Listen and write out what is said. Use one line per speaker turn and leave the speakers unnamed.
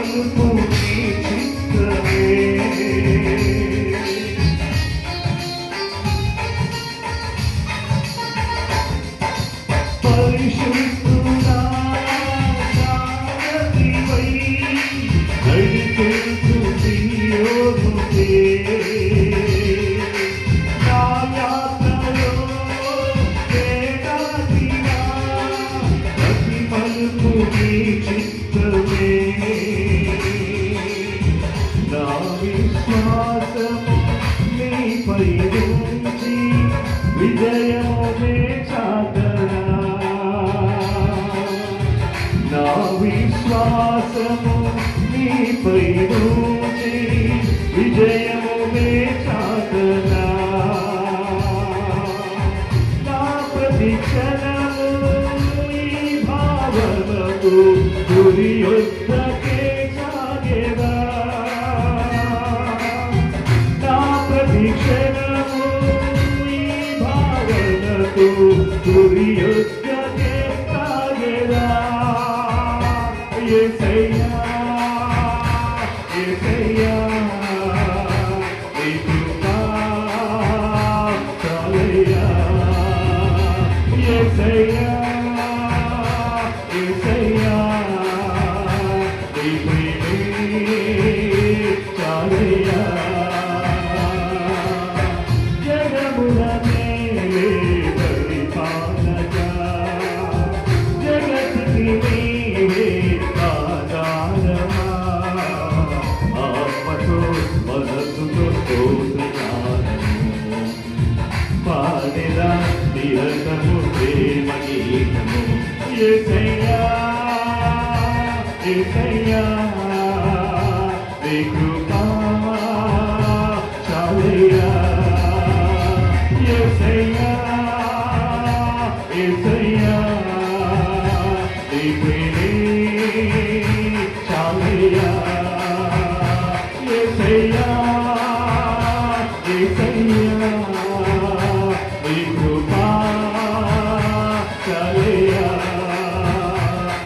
మలుపు నీ చిత్తమే పరిశుద్ధుడా సారథివై నడిపించు సియోనుకే నా యాత్రలో వేడాదిగా ప్రతి మలుపు నీ చిత్తమే నా విశ్వాసము నీపై ఉంచి విజయమే చాటనా నా విశ్వాసము నీపై ఉంచి విజయమే చాటనా నా ప్రతి క్షణము ఈ భావనకు గురి యొద్దకే సాగెదా నా ప్రతి క్షణము ఈ భావనకు గురి యొద్దకే సాగెదా యేసయ్యా యేసయ్యా నీ కృపా చాలయ్యా యేసయ్యా యేసయ్యా నీ ప్రేమే చాలయ్యా జగముల మేలే పరిపాలగా జగతికి నీవే ఆధారమా ఆత్మతో మనసుతో స్తోత్రగానము పాడెదా నిరతము ప్రేమ గీతము యేసయ్యా యేసయ్యా నీ కృపా చాలయ్యా యేసయ్యా యేసయ్యా నీ ప్రేమే చాలయ్యా యేసయ్యా